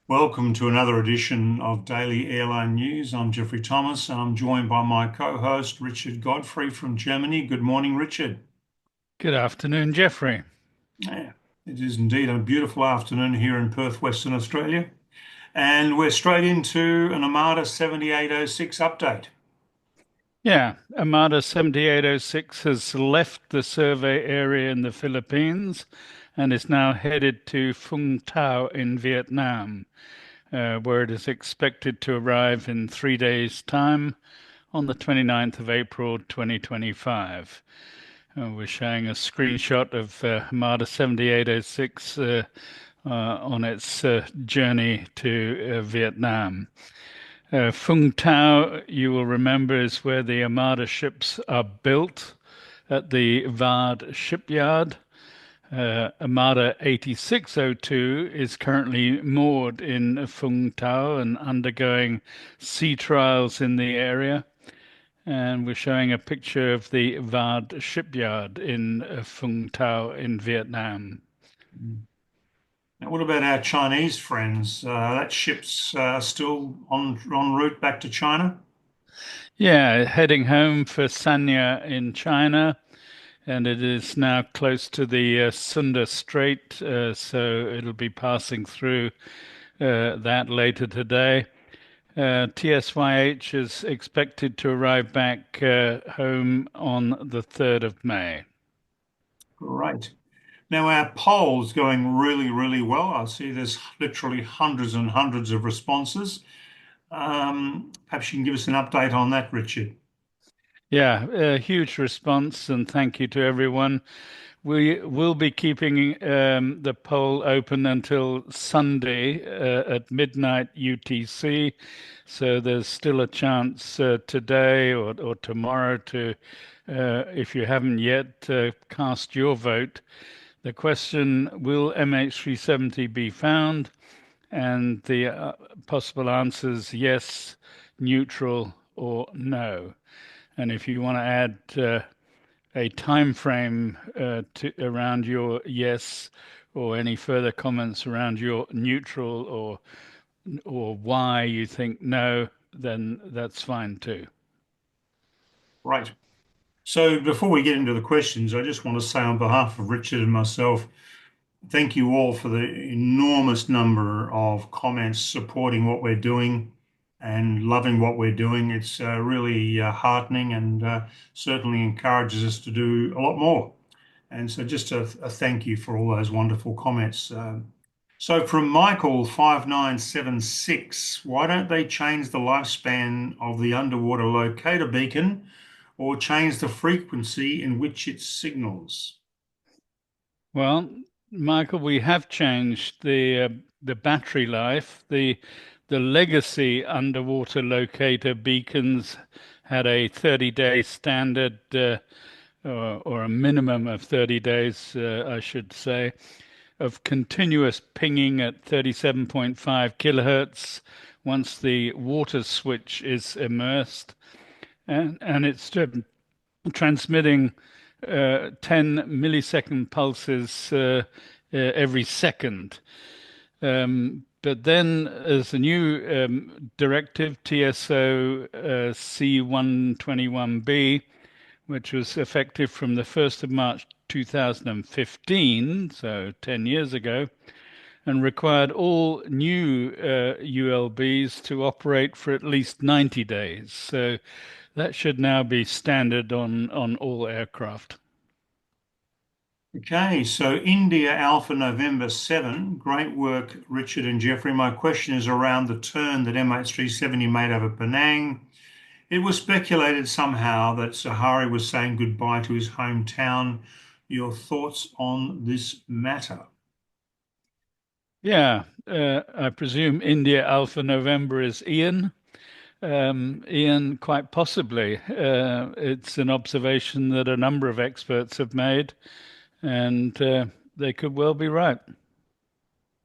Welcome to another edition of Daily Airline News. I'm Jeffrey Thomas and I'm joined by my co-host Richard Godfrey from Germany. Good morning, Richard. Good afternoon, Jeffrey. Yeah, it is indeed a beautiful afternoon here in Perth, Western Australia. And we're straight into an Armada 7806 update. Yeah, Armada 7806 has left the survey area in the Philippines and is now headed to Phuong Thao in Vietnam, where it is expected to arrive in 3 days' time on the 29th of April 2025. We're showing a screenshot of Armada 7806 on its journey to Vietnam. Phuong Thao, you will remember, is where the Armada ships are built at the Vard shipyard. Armada 8602 is currently moored in Phuong Thao and undergoing sea trials in the area. And we're showing a picture of the Vard shipyard in Phuong Thao in Vietnam. Now, what about our Chinese friends? That ship's still en route back to China? Yeah, heading home for Sanya in China. And it is now close to the Sunda Strait, so it'll be passing through that later today. TSYH is expected to arrive back home on the 3rd of May. Great. Now, our poll's going really, really well. I see there's literally hundreds and hundreds of responses. Perhaps you can give us an update on that, Richard. Yeah, a huge response, and thank you to everyone. We will be keeping the poll open until Sunday at midnight UTC. So there's still a chance today or tomorrow to, if you haven't yet, cast your vote. The question, will MH370 be found? And the possible answers, yes, neutral, or no. And if you want to add a time frame around your yes or any further comments around your neutral or why you think no, then that's fine too. Right. So before we get into the questions, I just want to say on behalf of Richard and myself, thank you all for the enormous number of comments supporting what we're doing and loving what we're doing. It's really heartening and certainly encourages us to do a lot more. And so just a thank you for all those wonderful comments. So from Michael 5976, why don't they change the lifespan of the underwater locator beacon or change the frequency in which it signals? Well, Michael, we have changed the battery life. The legacy underwater locator beacons had a 30-day standard or a minimum of 30 days, I should say, of continuous pinging at 37.5 kilohertz once the water switch is immersed. And it's transmitting 10 millisecond pulses every second. But then there's a new directive, TSO C121B, which was effective from the 1st of March 2015, so 10 years ago, and required all new ULBs to operate for at least 90 days. So that should now be standard on all aircraft. Okay, so India Alpha November 7. Great work, Richard and Jeffrey. My question is around the turn that MH370 made over Penang. It was speculated somehow that Sahari was saying goodbye to his hometown. Your thoughts on this matter? Yeah, I presume India Alpha November is Ian. Ian, quite possibly. It's an observation that a number of experts have made, and they could well be right.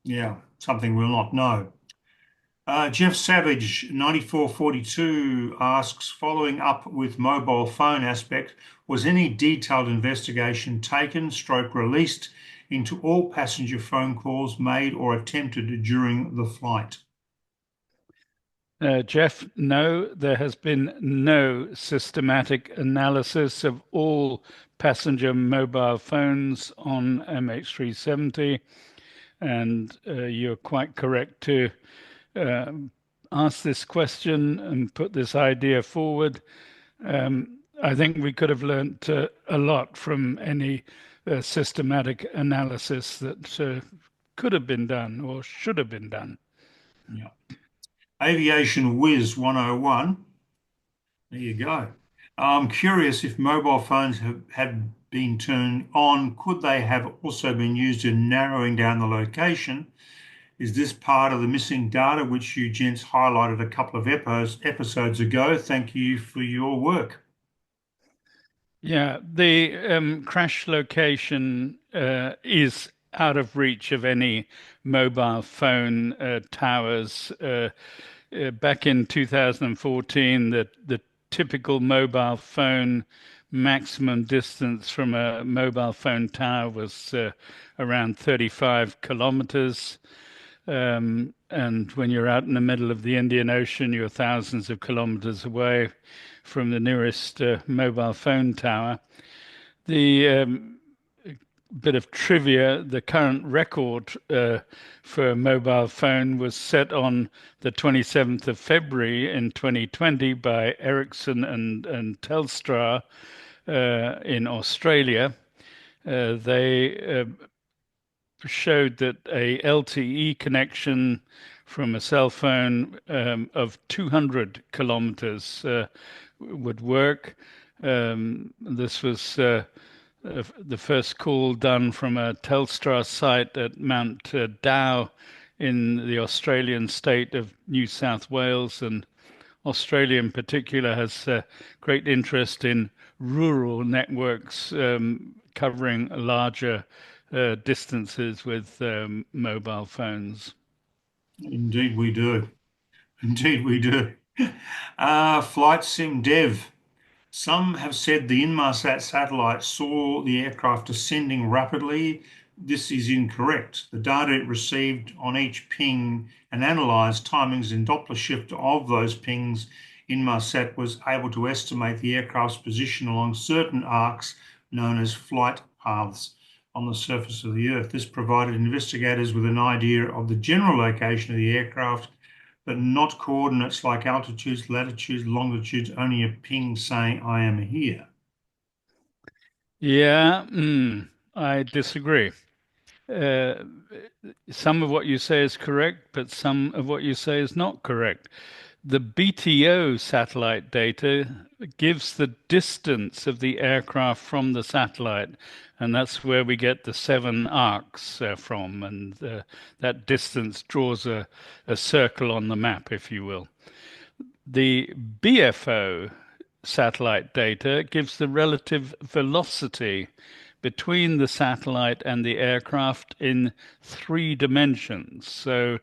Yeah, something we'll not know. Jeff Savage, 9442, asks, following up with mobile phone aspect, was any detailed investigation taken, stroke released into all passenger phone calls made or attempted during the flight? Jeff, no, there has been no systematic analysis of all passenger mobile phones on MH370. And you're quite correct to uh, ask this question and put this idea forward. I think we could have learnt a lot from any systematic analysis that could have been done or should have been done. Yeah. Aviation Whiz 101. There you go. I'm curious if mobile phones had been turned on, could they have also been used in narrowing down the location? Is this part of the missing data which you gents highlighted a couple of episodes ago? Thank you for your work. Yeah, the crash location is out of reach of any mobile phone towers. Back in 2014, the typical mobile phone maximum distance from a mobile phone tower was around 35 kilometers. And when you're out in the middle of the Indian Ocean, you're thousands of kilometers away from the nearest mobile phone tower. The bit of trivia, the current record for a mobile phone was set on the 27th of February in 2020 by Ericsson and Telstra in Australia. They showed that a LTE connection from a cell phone of 200 kilometers would work. This was the first call done from a Telstra site at Mount Dow in the Australian state of New South Wales. And Australia in particular has great interest in rural networks covering larger distances with mobile phones. Indeed, we do. Indeed, we do. Flight Sim Dev. Some have said the Inmarsat satellite saw the aircraft descending rapidly. This is incorrect. The data it received on each ping and analysed timings and Doppler shift of those pings, Inmarsat was able to estimate the aircraft's position along certain arcs known as flight paths on the surface of the Earth. This provided investigators with an idea of the general location of the aircraft, but not coordinates like altitudes, latitudes, longitudes, only a ping saying, I am here. Yeah, I disagree. Uh, some of what you say is correct, but some of what you say is not correct. The BTO satellite data gives the distance of the aircraft from the satellite, and that's where we get the seven arcs from. And that distance draws a circle on the map, if you will. The BFO satellite data gives the relative velocity between the satellite and the aircraft in three dimensions. So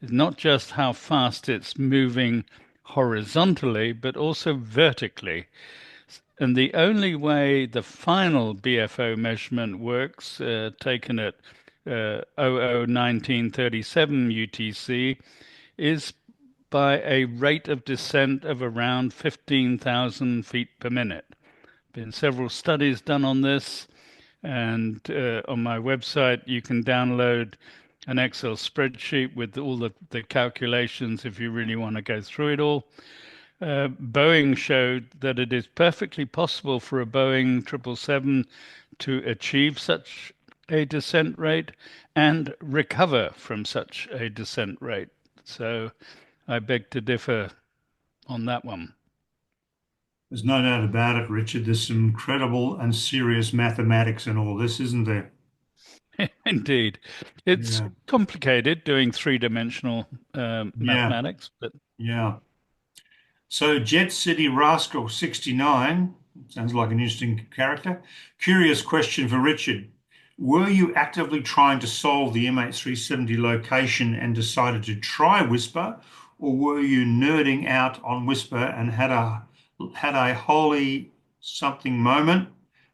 it's not just how fast it's moving horizontally, but also vertically. And the only way the final BFO measurement works, taken at 001937 UTC, is by a rate of descent of around 15,000 feet per minute. Been several studies done on this, and on my website you can download an Excel spreadsheet with all the calculations if you really want to go through it all. Boeing showed that it is perfectly possible for a Boeing 777 to achieve such a descent rate and recover from such a descent rate. So I beg to differ on that one. There's no doubt about it, Richard. There's some incredible and serious mathematics in all this, isn't there? Indeed. It's Yeah, complicated doing three-dimensional yeah, mathematics, but yeah. So Jet City Rascal 69 sounds like an interesting character. Curious question for Richard. Were you actively trying to solve the MH370 location and decided to try Whisper, or were you nerding out on Whisper and had a holy something moment?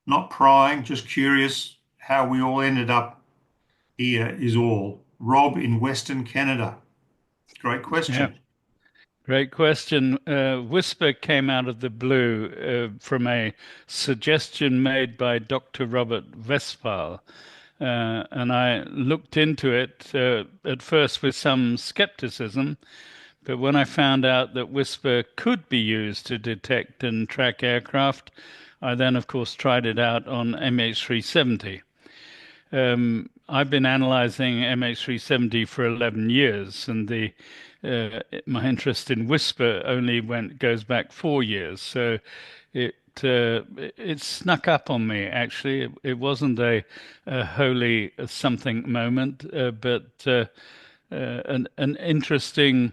Not prying, just curious how we all ended up. Here is all. Rob in Western Canada. Great Yeah, question. great question. Whisper came out of the blue from a suggestion made by Dr. Robert Westphal. And I looked into it at first with some skepticism, but when I found out that Whisper could be used to detect and track aircraft, I then, of course, tried it out on MH370. I've been analyzing MH370 for 11 years, and the my interest in Whisper only goes back 4 years. So it it snuck up on me. Actually, it wasn't a holy something moment, but an interesting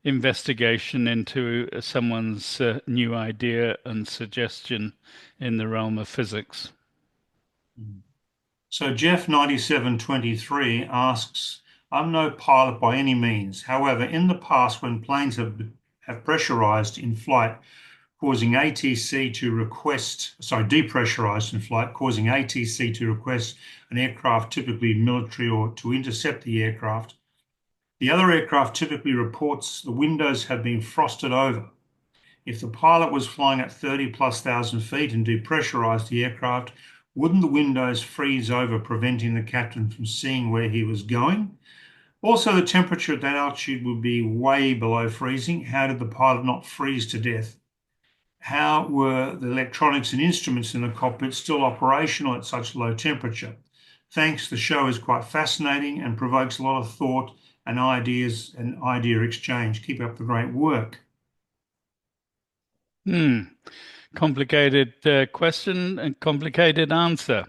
investigation into someone's new idea and suggestion in the realm of physics. So Jeff 9723 asks, I'm no pilot by any means. However, in the past, when planes have pressurized in flight, causing ATC to request, sorry, depressurized in flight, causing ATC to request an aircraft, typically military, or to intercept the aircraft. The other aircraft typically reports the windows have been frosted over. If the pilot was flying at 30 plus thousand feet and depressurized the aircraft, wouldn't the windows freeze over, preventing the captain from seeing where he was going? Also, the temperature at that altitude would be way below freezing. How did the pilot not freeze to death? How were the electronics and instruments in the cockpit still operational at such low temperature? Thanks, the show is quite fascinating and provokes a lot of thought and ideas and idea exchange. Keep up the great work. Hmm. Complicated question and complicated answer.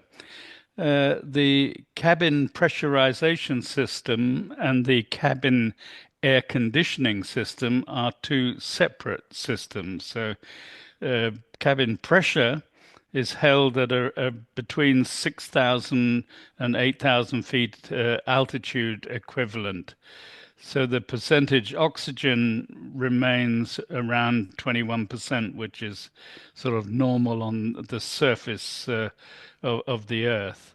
The cabin pressurization system and the cabin air conditioning system are two separate systems. So, cabin pressure is held at between 6,000 and 8,000 feet altitude equivalent. So the percentage oxygen remains around 21%, which is sort of normal on the surface of the Earth.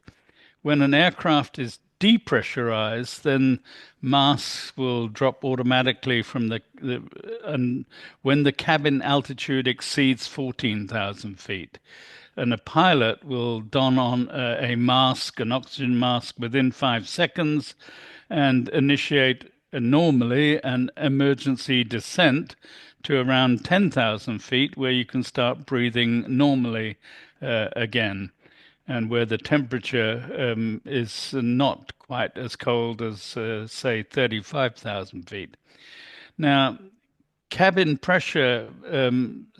When an aircraft is depressurized, then mass will drop automatically from and when the cabin altitude exceeds 14,000 feet. And a pilot will don on a mask, an oxygen mask, within 5 seconds and initiate normally an emergency descent to around 10,000 feet, where you can start breathing normally again, and where the temperature is not quite as cold as, say, 35,000 feet. Now, cabin pressure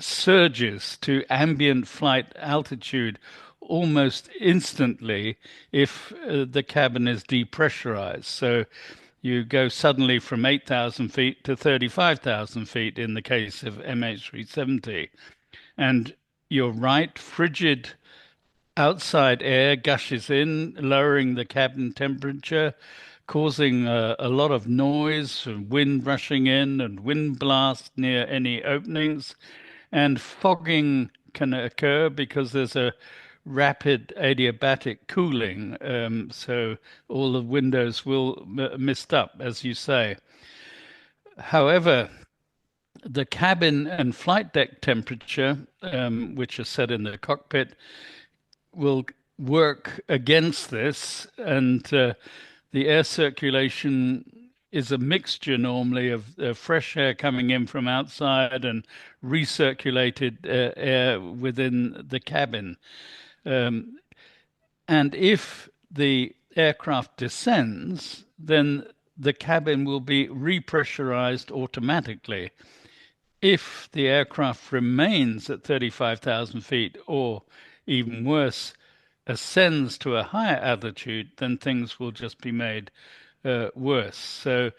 surges to ambient flight altitude almost instantly if the cabin is depressurized. So you go suddenly from 8,000 feet to 35,000 feet in the case of MH370. And you're right, frigid outside air gushes in, lowering the cabin temperature, causing a lot of noise, and wind rushing in, and wind blast near any openings. And fogging can occur because there's a rapid adiabatic cooling. So all the windows will mist up, as you say. However, the cabin and flight deck temperature, which are set in the cockpit, will work against this, and the air circulation is a mixture normally of fresh air coming in from outside and recirculated air within the cabin. Um, and if the aircraft descends, then the cabin will be repressurized automatically. If the aircraft remains at 35,000 feet, or even worse, ascends to a higher altitude, then things will just be made worse. So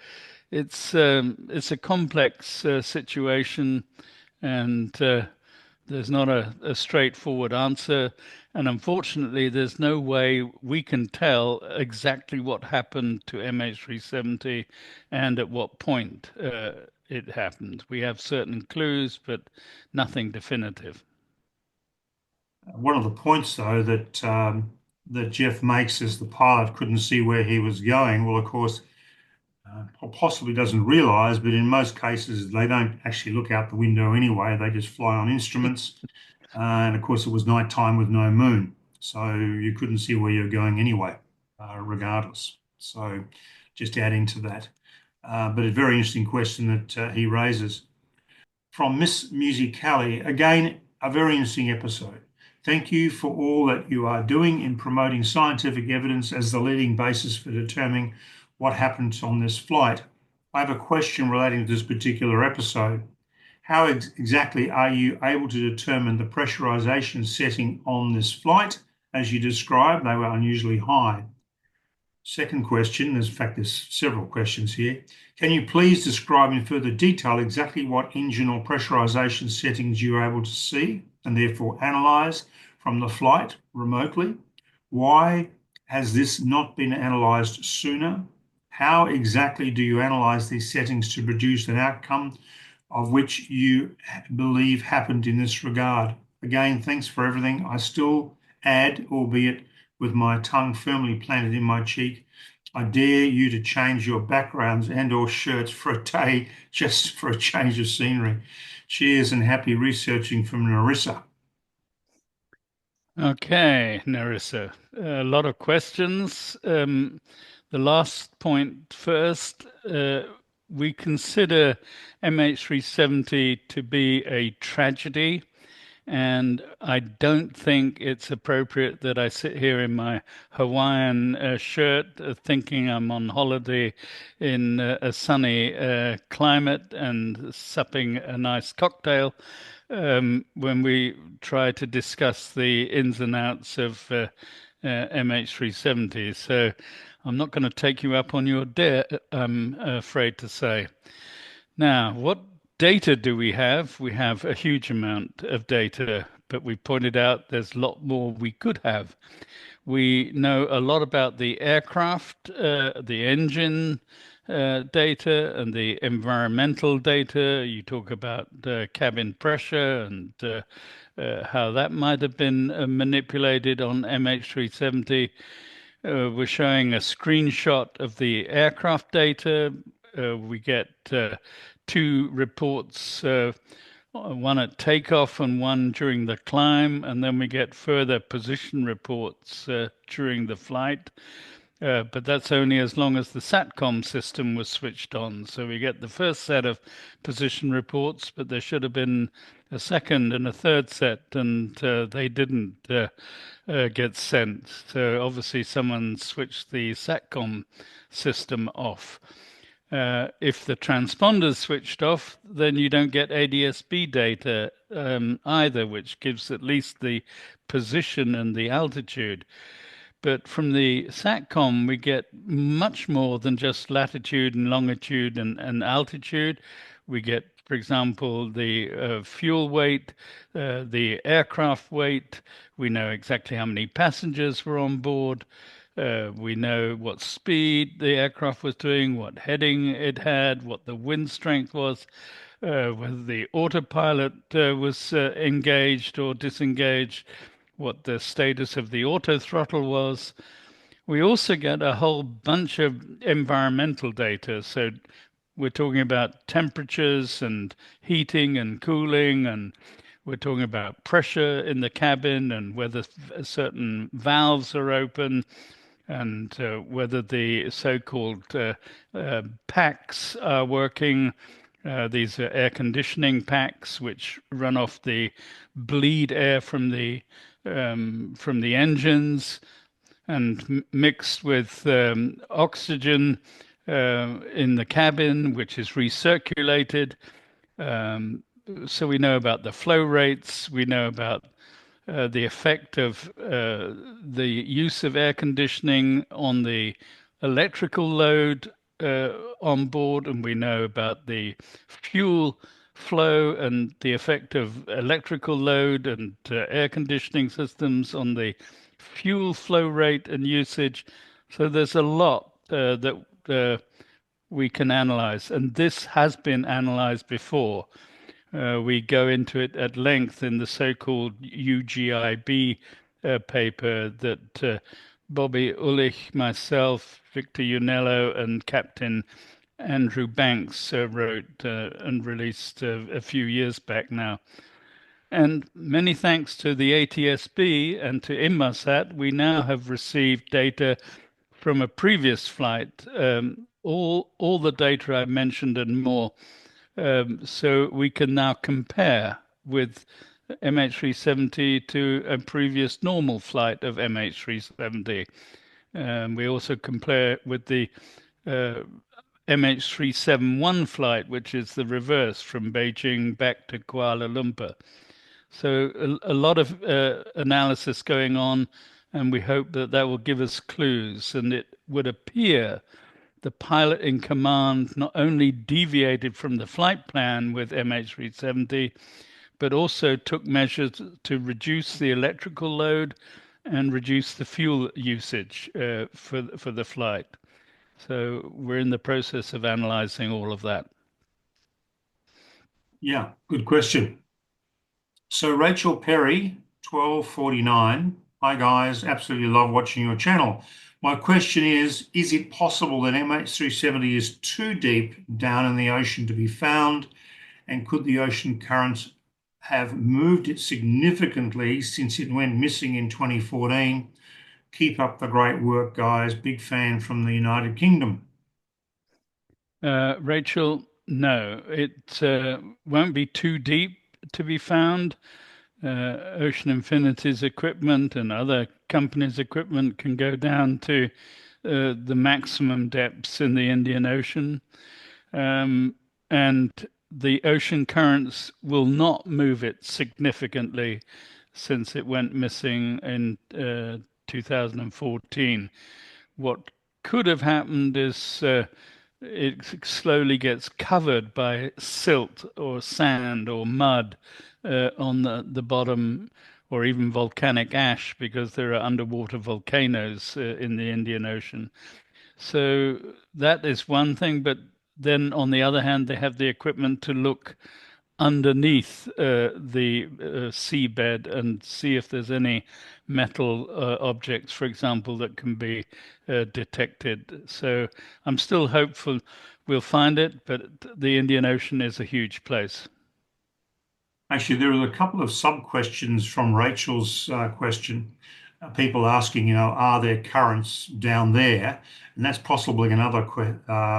it's a complex situation, and there's not a straightforward answer. And unfortunately, there's no way we can tell exactly what happened to MH370 and at what point it happened. We have certain clues, but nothing definitive. One of the points, though, that that Jeff makes as the pilot couldn't see where he was going. Well, of course, possibly doesn't realize, but in most cases, they don't actually look out the window anyway. They just fly on instruments. And of course, it was nighttime with no moon. So you couldn't see where you're going anyway, regardless. So just adding to that. But a very interesting question that he raises. From Miss Musicali, again, a very interesting episode. Thank you for all that you are doing in promoting scientific evidence as the leading basis for determining what happened on this flight. I have a question relating to this particular episode. How exactly are you able to determine the pressurization setting on this flight? As you described, they were unusually high. Second question, in fact, there's several questions here. Can you please describe in further detail exactly what engine or pressurization settings you are able to see and therefore analyze from the flight remotely? Why has this not been analyzed sooner? How exactly do you analyze these settings to produce an outcome of which you believe happened in this regard? Again, thanks for everything. I still add, albeit with my tongue firmly planted in my cheek, I dare you to change your backgrounds and or shirts for a day just for a change of scenery. Cheers and happy researching from Narissa. Okay, Narissa, a lot of questions. The last point first. We consider MH370 to be a tragedy, and I don't think it's appropriate that I sit here in my Hawaiian shirt thinking I'm on holiday in a sunny climate and supping a nice cocktail when we try to discuss the ins and outs of MH370. So I'm not going to take you up on your dare, I'm afraid to say. Now, what data do we have? We have a huge amount of data, but we pointed out there's a lot more we could have. We know a lot about the aircraft, the engine data, and the environmental data. You talk about cabin pressure and how that might have been manipulated on MH370. We're showing a screenshot of the aircraft data. We get two reports, one at takeoff and one during the climb, and then we get further position reports during the flight. But that's only as long as the SATCOM system was switched on. So we get the first set of position reports, but there should have been a second and a third set, and they didn't get sent. So obviously someone switched the SATCOM system off. If the transponder's switched off, then you don't get ADS-B data either, which gives at least the position and the altitude. But from the SATCOM, we get much more than just latitude and longitude and altitude. We get, for example, the fuel weight, the aircraft weight. We know exactly how many passengers were on board. We know what speed the aircraft was doing, what heading it had, what the wind strength was, whether the autopilot was engaged or disengaged, what the status of the auto throttle was. We also get a whole bunch of environmental data. So we're talking about temperatures and heating and cooling, and we're talking about pressure in the cabin and whether certain valves are open and whether the so-called packs are working. These are air conditioning packs which run off the bleed air from the engines and mixed with oxygen in the cabin, which is recirculated. So we know about the flow rates. We know about the effect of the use of air conditioning on the electrical load on board, and we know about the fuel flow and the effect of electrical load and air conditioning systems on the fuel flow rate and usage. So there's a lot that we can analyze, and this has been analyzed before. We go into it at length in the so-called UGIB paper that Bobby Ullich, myself, Victor Unello, and Captain Andrew Banks wrote and released a few years back now. And many thanks to the ATSB and to Inmarsat, we now have received data from a previous flight, all the data I mentioned and more. So we can now compare with MH370 to a previous normal flight of MH370. We also compare with the uh, MH371 flight, which is the reverse from Beijing back to Kuala Lumpur. So a lot of analysis going on, and we hope that that will give us clues. And it would appear the pilot in command not only deviated from the flight plan with MH370, but also took measures to reduce the electrical load and reduce the fuel usage for the flight. So we're in the process of analyzing all of that. Yeah, good question. So Rachel Perry, 1249. Hi guys, absolutely love watching your channel. My question is it possible that MH370 is too deep down in the ocean to be found? And could the ocean currents have moved it significantly since it went missing in 2014? Keep up the great work, guys. Big fan from the United Kingdom. Rachel, no, it won't be too deep to be found. Ocean Infinity's equipment and other companies' equipment can go down to the maximum depths in the Indian Ocean. And the ocean currents will not move it significantly since it went missing in 2014. What could have happened is it slowly gets covered by silt or sand or mud on the bottom, or even volcanic ash, because there are underwater volcanoes in the Indian Ocean. So that is one thing. But then on the other hand, they have the equipment to look underneath the seabed and see if there's any metal objects, for example, that can be detected. So I'm still hopeful we'll find it, but the Indian Ocean is a huge place. Actually, there are a couple of sub-questions from Rachel's question. People asking, are there currents down there? And that's possibly another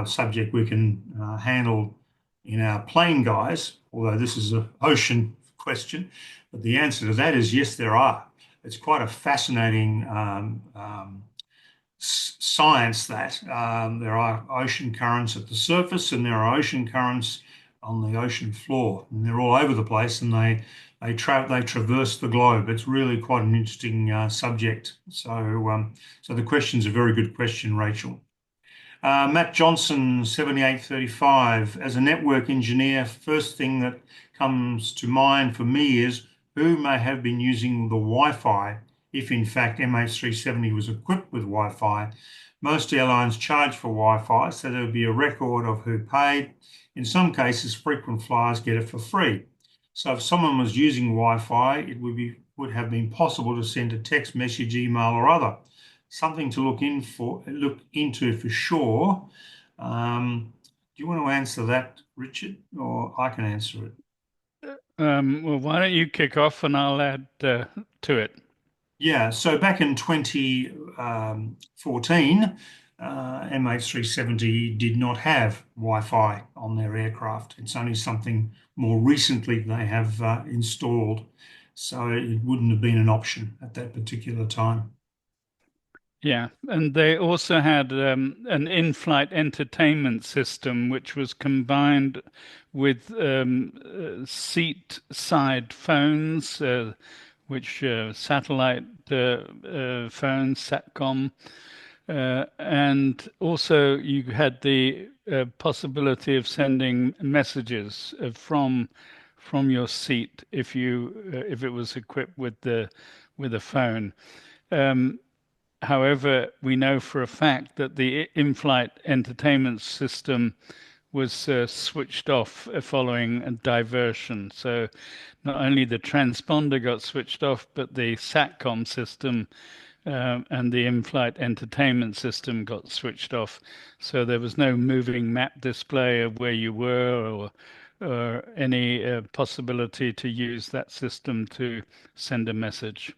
subject we can handle in our plane guys, although this is an ocean question. But the answer to that is yes, there are. It's quite a fascinating science that there are ocean currents at the surface and there are ocean currents on the ocean floor, and they're all over the place, and they traverse the globe. It's really quite an interesting subject. So the question's a very good question, Rachel. Matt Johnson, 7835. As a network engineer, first thing that comes to mind for me is who may have been using the Wi-Fi if in fact MH370 was equipped with Wi-Fi. Most airlines charge for Wi-Fi, so there would be a record of who paid. In some cases, frequent flyers get it for free. So if someone was using Wi-Fi, it would have been possible to send a text message, email, or other. Something to look into for sure. Do you want to answer that, Richard, or I can answer it? Well, why don't you kick off and I'll add to it. Yeah, so back in 2014, MH370 did not have Wi-Fi on their aircraft. It's only something more recently they have installed. So it wouldn't have been an option at that particular time. Yeah, and they also had an in-flight entertainment system which was combined with seat side phones, which satellite phones, SATCOM, and also you had the possibility of sending messages from your seat if it was equipped with a phone. Um, However, we know for a fact that the in-flight entertainment system was switched off following a diversion. So not only the transponder got switched off, but the SATCOM system and the in-flight entertainment system got switched off. So there was no moving map display of where you were or any possibility to use that system to send a message.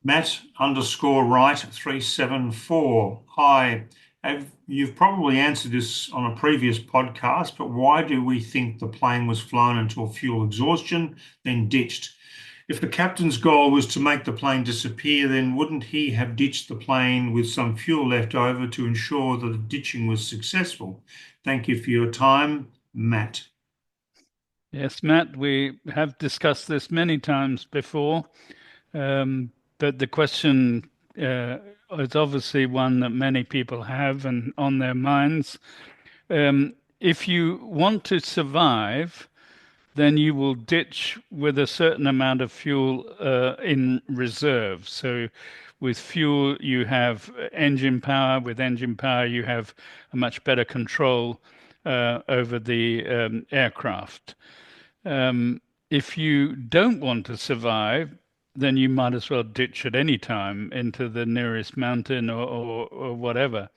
Matt underscore right 374. Hi. You've probably answered this on a previous podcast, but why do we think the plane was flown until fuel exhaustion, then ditched? If the captain's goal was to make the plane disappear, then wouldn't he have ditched the plane with some fuel left over to ensure that the ditching was successful? Thank you for your time, Matt. Yes, Matt, we have discussed this many times before, but the question is obviously one that many people have and on their minds. If you want to survive, then you will ditch with a certain amount of fuel in reserve. So, with fuel, you have engine power. With engine power, you have a much better control over the aircraft. If you don't want to survive, then you might as well ditch at any time into the nearest mountain or whatever.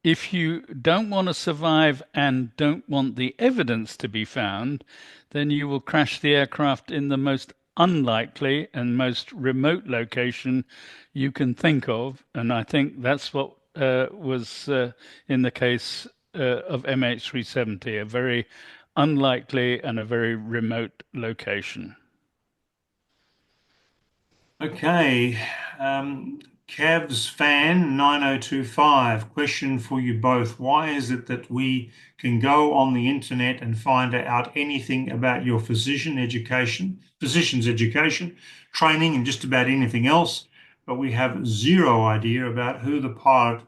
If you don't want to survive and don't want the evidence to be found, then you will crash the aircraft in the most unlikely and most remote location you can think of. And I think that's what was in the case of MH370, a very unlikely and a very remote location. Okay. Cavs fan 9025. Question for you both. Why is it that we can go on the internet and find out anything about your physician's education, training, and just about anything else, but we have zero idea about who the pilot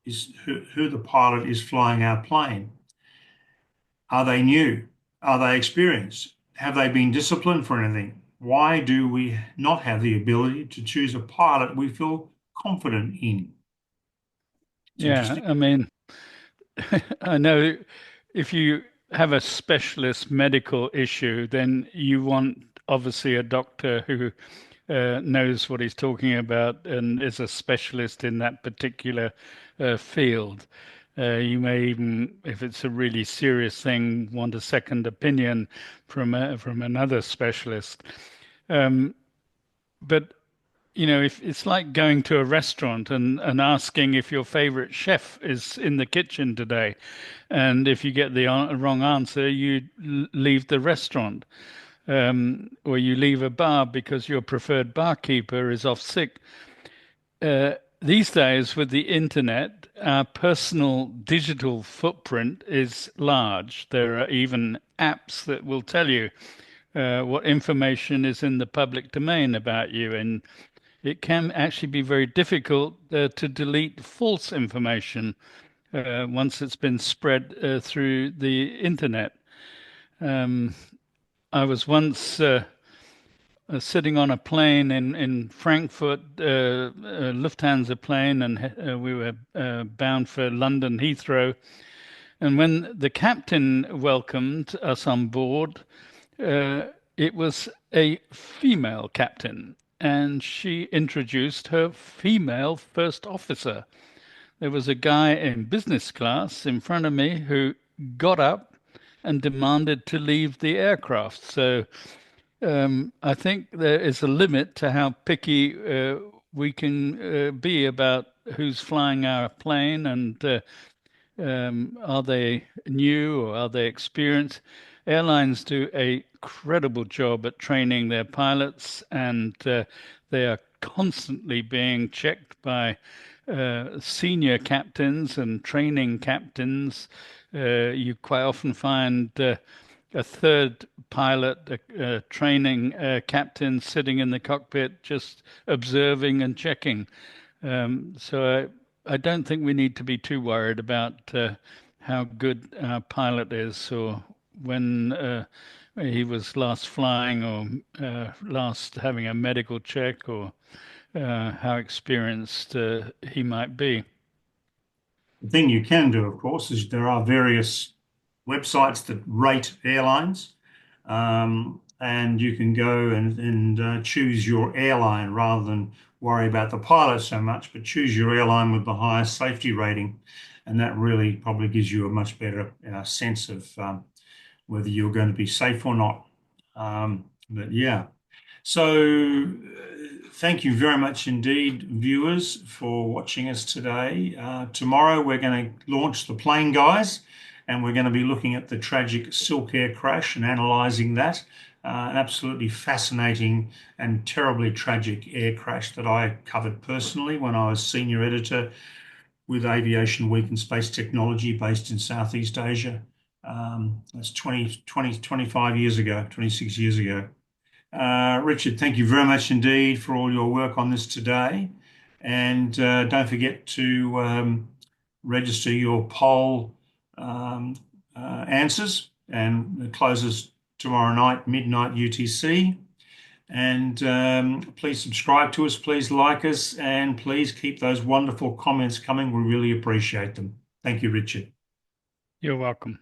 is flying our plane? Are they new? Are they experienced? Have they been disciplined for anything? Why do we not have the ability to choose a pilot we feel confident in? It's Yeah, interesting. I mean, I know if you have a specialist medical issue, then you want obviously a doctor who knows what he's talking about and is a specialist in that particular field. You may even, if it's a really serious thing, want a second opinion from another specialist. Um, but if it's like going to a restaurant and asking if your favorite chef is in the kitchen today, and if you get the wrong answer, you leave the restaurant, or you leave a bar because your preferred barkeeper is off sick. These days, with the internet, our personal digital footprint is large. There are even apps that will tell you what information is in the public domain about you, and it can actually be very difficult to delete false information once it's been spread through the internet. Um, I was once sitting on a plane in Frankfurt, a Lufthansa plane, and we were bound for London Heathrow. And when the captain welcomed us on board, it was a female captain, and she introduced her female first officer. There was a guy in business class in front of me who got up and demanded to leave the aircraft. So I think there is a limit to how picky we can be about who's flying our plane and are they new or are they experienced? Airlines do a credible job at training their pilots, and they are constantly being checked by senior captains and training captains. You quite often find a third pilot, a training captain sitting in the cockpit just observing and checking. So I don't think we need to be too worried about how good our pilot is or when he was last flying or last having a medical check or how experienced he might be. The thing you can do, of course, is there are various websites that rate airlines, and you can go and choose your airline rather than worry about the pilot so much, but choose your airline with the highest safety rating, and that really probably gives you a much better sense of whether you're going to be safe or not. But yeah. So, thank you very much indeed, viewers, for watching us today. Tomorrow, we're going to launch the plane guys, and we're going to be looking at the tragic Silk Air crash and analysing that. An absolutely fascinating and terribly tragic air crash that I covered personally when I was senior editor with Aviation Week and Space Technology based in Southeast Asia. That's 25 years ago, 26 years ago. Richard, thank you very much indeed for all your work on this today. And don't forget to register your poll um, answers, and it closes tomorrow night, midnight UTC. And please subscribe to us, please like us, and please keep those wonderful comments coming. We really appreciate them. Thank you, Richard. You're welcome.